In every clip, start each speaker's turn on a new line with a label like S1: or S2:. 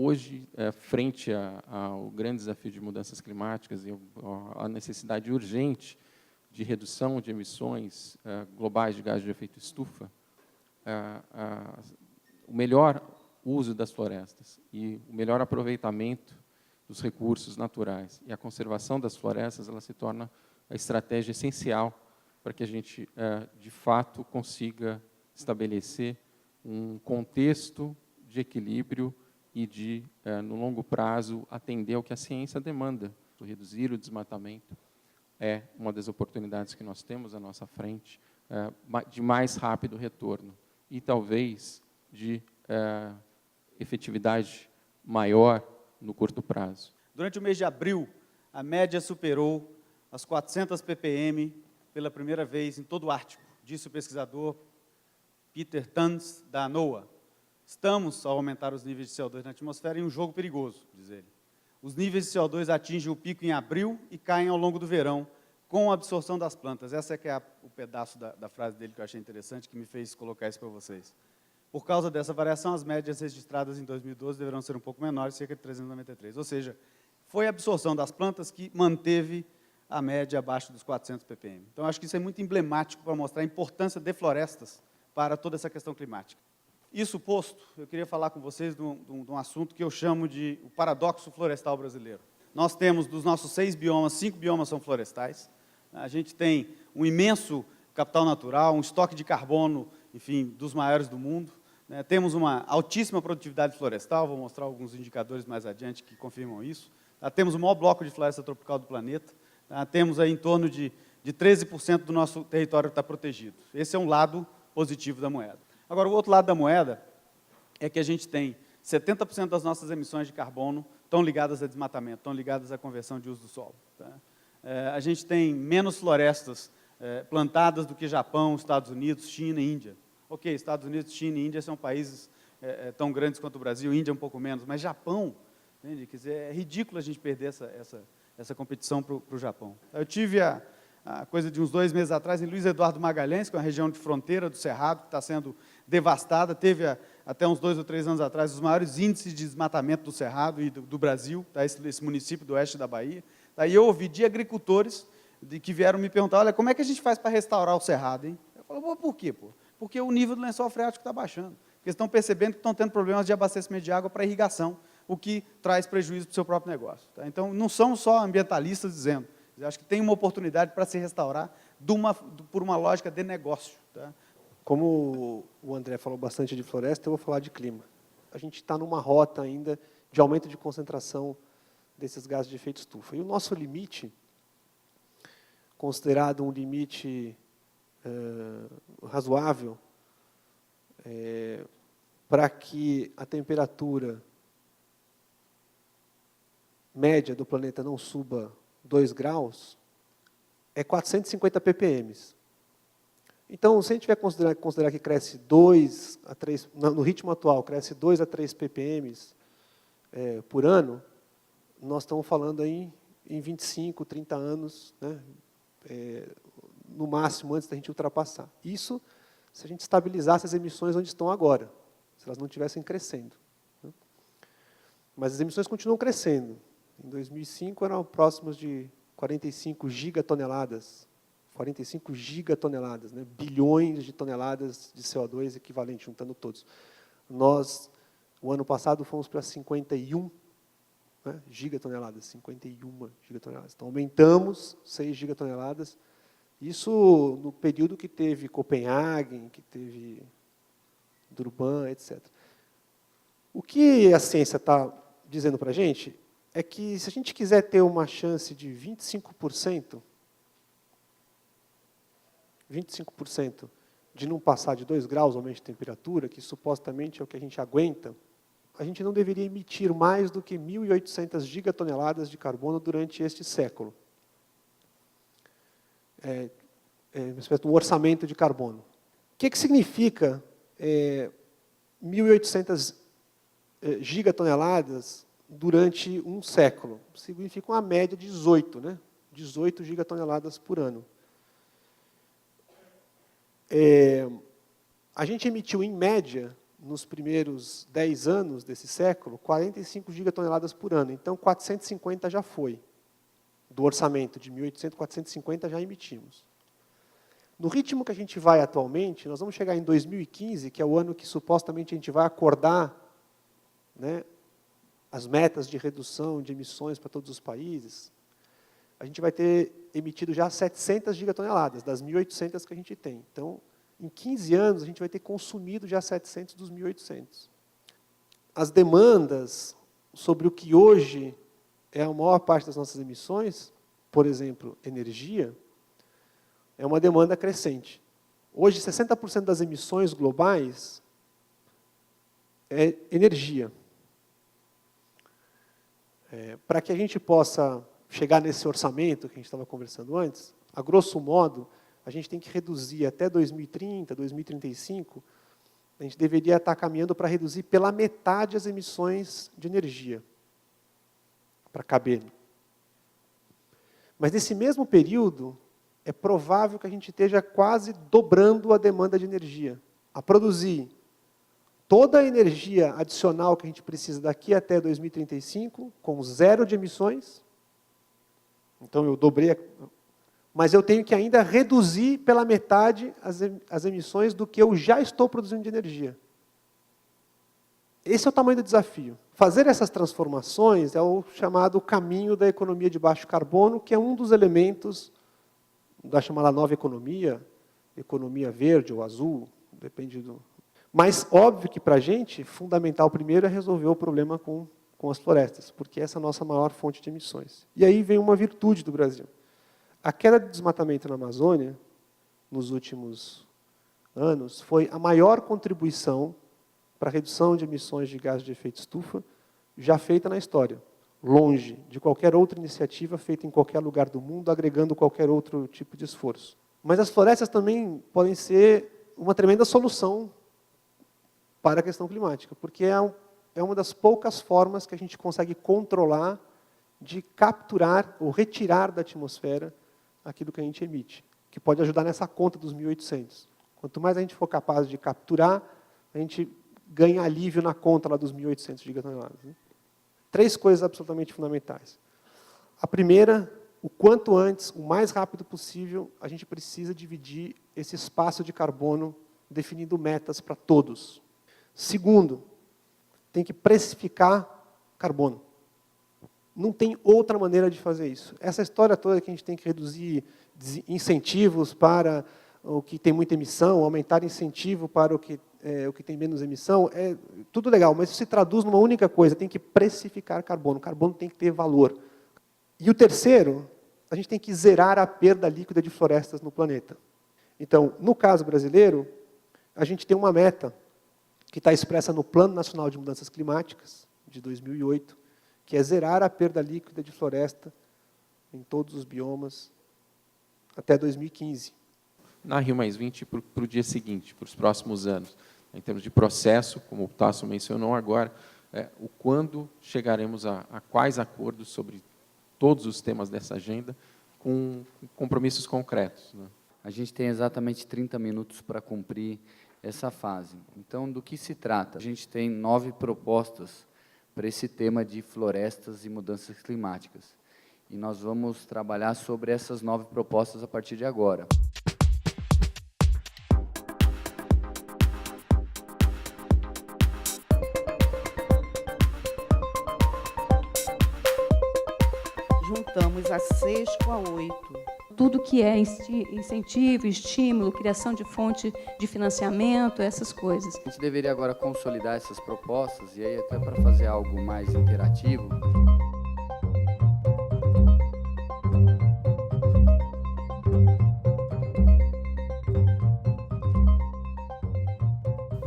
S1: hoje, frente ao grande desafio de mudanças climáticas e à necessidade urgente de redução de emissões globais de gás de efeito estufa, o melhor uso das florestas e o melhor aproveitamento dos recursos naturais e a conservação das florestas, ela se torna a estratégia essencial para que a gente, de fato, consiga estabelecer um contexto de equilíbrio e de, no longo prazo, atender ao que a ciência demanda. Reduzir o desmatamento é uma das oportunidades que nós temos à nossa frente, de mais rápido retorno e, talvez, de efetividade maior no curto prazo.
S2: Durante o mês de abril, a média superou as 400 ppm pela primeira vez em todo o Ártico, disse o pesquisador Peter Tans, da NOAA. Estamos a aumentar os níveis de CO2 na atmosfera em um jogo perigoso, diz ele. Os níveis de CO2 atingem o pico em abril e caem ao longo do verão, com a absorção das plantas. Essa é que é o pedaço da frase dele que eu achei interessante, que me fez colocar isso para vocês. Por causa dessa variação, as médias registradas em 2012 deverão ser um pouco menores, cerca de 393. Ou seja, foi a absorção das plantas que manteve a média abaixo dos 400 ppm. Então, acho que isso é muito emblemático para mostrar a importância de florestas para toda essa questão climática. Isso posto, eu queria falar com vocês de um assunto que eu chamo de o paradoxo florestal brasileiro. Nós temos, dos nossos 6 biomas, 5 biomas são florestais. A gente tem um imenso capital natural, um estoque de carbono, enfim, dos maiores do mundo. Temos uma altíssima produtividade florestal, vou mostrar alguns indicadores mais adiante que confirmam isso. Temos o maior bloco de floresta tropical do planeta. Temos aí em torno de 13% do nosso território que está protegido. Esse é um lado positivo da moeda. Agora, o outro lado da moeda é que a gente tem 70% das nossas emissões de carbono estão ligadas a desmatamento, estão ligadas à conversão de uso do solo. A gente tem menos florestas plantadas do que Japão, Estados Unidos, China e Índia. Ok, Estados Unidos, China e Índia são países tão grandes quanto o Brasil, Índia um pouco menos, mas Japão, entende? Quer dizer, é ridículo a gente perder essa competição para o Japão. Eu tive a coisa de uns 2 meses atrás em Luiz Eduardo Magalhães, que é uma região de fronteira do Cerrado, que está sendo devastada, teve até uns 2 ou 3 anos atrás os maiores índices de desmatamento do Cerrado e do Brasil, esse município do oeste da Bahia. Daí eu ouvi de agricultores que vieram me perguntar, olha, como é que a gente faz para restaurar o Cerrado, hein? Eu falo, por quê, pô? Porque o nível do lençol freático está baixando. Porque estão percebendo que estão tendo problemas de abastecimento de água para irrigação, o que traz prejuízo para o seu próprio negócio. Tá? Então, não são só ambientalistas dizendo. Eu acho que tem uma oportunidade para se restaurar por uma lógica de negócio. Tá?
S3: Como o André falou bastante de floresta, eu vou falar de clima. A gente está numa rota ainda de aumento de concentração desses gases de efeito estufa. E o nosso limite, considerado um limite razoável, para que a temperatura média do planeta não suba 2 graus, é 450 ppm. Então, se a gente tiver considerar que cresce 2 a 3, no ritmo atual, cresce 2 a 3 ppm por ano, nós estamos falando aí em 25, 30 anos, né, no máximo, antes da gente ultrapassar. Isso se a gente estabilizasse as emissões onde estão agora, se elas não estivessem crescendo. Né? Mas as emissões continuam crescendo. Em 2005, eram próximos de 45 gigatoneladas. 45 gigatoneladas, né? Bilhões de toneladas de CO2 equivalente, juntando todos. Nós, o ano passado, fomos para 51 gigatoneladas. 51 gigatoneladas. Então, aumentamos 6 gigatoneladas. Isso no período que teve Copenhague, que teve Durban, etc. O que a ciência está dizendo para a gente é que, se a gente quiser ter uma chance de 25% de não passar de 2 graus aumento de temperatura, que supostamente é o que a gente aguenta, a gente não deveria emitir mais do que 1.800 gigatoneladas de carbono durante este século. Uma espécie de um orçamento de carbono. O que significa 1.800 gigatoneladas durante um século? Significa uma média de 18, né? 18 gigatoneladas por ano. A gente emitiu, em média, nos primeiros 10 anos desse século, 45 gigatoneladas por ano. Então, 450 já foi. Do orçamento de 1.800, 450 já emitimos. No ritmo que a gente vai atualmente, nós vamos chegar em 2015, que é o ano que supostamente a gente vai acordar, né, as metas de redução de emissões para todos os países. A gente vai ter emitido já 700 gigatoneladas, das 1.800 que a gente tem. Então, em 15 anos, a gente vai ter consumido já 700 dos 1.800. As demandas sobre o que hoje é a maior parte das nossas emissões, por exemplo, energia, é uma demanda crescente. Hoje, 60% das emissões globais é energia. Para que a gente possa chegar nesse orçamento que a gente estava conversando antes, a grosso modo, a gente tem que reduzir até 2030, 2035, a gente deveria estar caminhando para reduzir pela metade as emissões de energia, para caber. Mas nesse mesmo período, é provável que a gente esteja quase dobrando a demanda de energia, a produzir toda a energia adicional que a gente precisa daqui até 2035, com zero de emissões. Então, eu dobrei, mas eu tenho que ainda reduzir pela metade as emissões do que eu já estou produzindo de energia. Esse é o tamanho do desafio. Fazer essas transformações é o chamado caminho da economia de baixo carbono, que é um dos elementos da chamada nova economia verde ou azul, depende do... Mas, óbvio que, para a gente, fundamental primeiro é resolver o problema com as florestas, porque essa é a nossa maior fonte de emissões. E aí vem uma virtude do Brasil. A queda de desmatamento na Amazônia, nos últimos anos, foi a maior contribuição para a redução de emissões de gases de efeito estufa já feita na história, longe de qualquer outra iniciativa feita em qualquer lugar do mundo, agregando qualquer outro tipo de esforço. Mas as florestas também podem ser uma tremenda solução para a questão climática, porque é uma das poucas formas que a gente consegue controlar de capturar ou retirar da atmosfera aquilo que a gente emite, que pode ajudar nessa conta dos 1.800. Quanto mais a gente for capaz de capturar, a gente ganha alívio na conta lá dos 1.800 gigatoneladas. Né? 3 coisas absolutamente fundamentais. A primeira, o quanto antes, o mais rápido possível, a gente precisa dividir esse espaço de carbono definindo metas para todos. Segundo, tem que precificar carbono. Não tem outra maneira de fazer isso. Essa história toda que a gente tem que reduzir incentivos para o que tem muita emissão, aumentar incentivo para o que tem menos emissão, é tudo legal, mas isso se traduz numa única coisa, tem que precificar carbono. O carbono tem que ter valor. E o terceiro, a gente tem que zerar a perda líquida de florestas no planeta. Então, no caso brasileiro, a gente tem uma meta que está expressa no Plano Nacional de Mudanças Climáticas, de 2008, que é zerar a perda líquida de floresta em todos os biomas até 2015.
S1: Na Rio+20 para o dia seguinte, para os próximos anos, em termos de processo, como o Tasso mencionou agora, o quando chegaremos a quais acordos sobre todos os temas dessa agenda com compromissos concretos. Né?
S4: A gente tem exatamente 30 minutos para cumprir essa fase. Então, do que se trata? A gente tem 9 propostas para esse tema de florestas e mudanças climáticas. E nós vamos trabalhar sobre essas 9 propostas a partir de agora.
S5: Juntamos a 6 com a 8. Tudo que é incentivo, estímulo, criação de fonte de financiamento, essas coisas.
S4: A gente deveria agora consolidar essas propostas, e aí até para fazer algo mais interativo.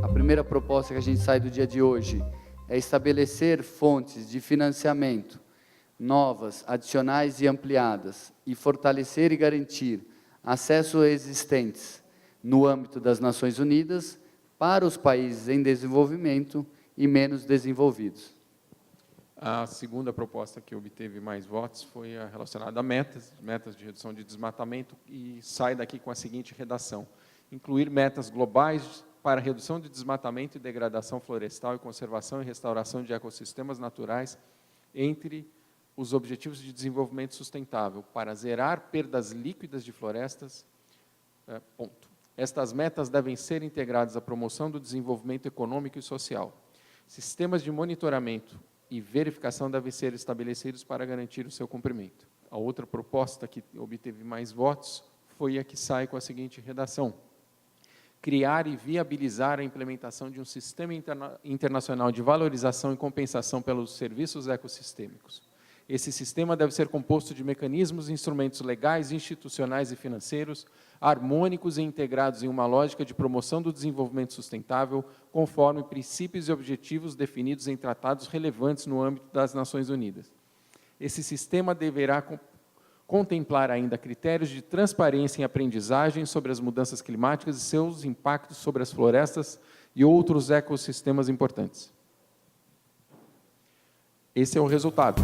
S4: A primeira proposta que a gente sai do dia de hoje é estabelecer fontes de financiamento novas, adicionais e ampliadas, e fortalecer e garantir acesso existentes no âmbito das Nações Unidas para os países em desenvolvimento e menos desenvolvidos.
S1: A segunda proposta que obteve mais votos foi a relacionada a metas de redução de desmatamento, e sai daqui com a seguinte redação: incluir metas globais para a redução de desmatamento e degradação florestal e conservação e restauração de ecossistemas naturais entre os Objetivos de Desenvolvimento Sustentável, para zerar perdas líquidas de florestas. Ponto. Estas metas devem ser integradas à promoção do desenvolvimento econômico e social. Sistemas de monitoramento e verificação devem ser estabelecidos para garantir o seu cumprimento. A outra proposta que obteve mais votos foi a que sai com a seguinte redação: criar e viabilizar a implementação de um sistema internacional de valorização e compensação pelos serviços ecossistêmicos. Esse sistema deve ser composto de mecanismos e instrumentos legais, institucionais e financeiros, harmônicos e integrados em uma lógica de promoção do desenvolvimento sustentável, conforme princípios e objetivos definidos em tratados relevantes no âmbito das Nações Unidas. Esse sistema deverá contemplar ainda critérios de transparência e aprendizagem sobre as mudanças climáticas e seus impactos sobre as florestas e outros ecossistemas importantes. Esse é o resultado.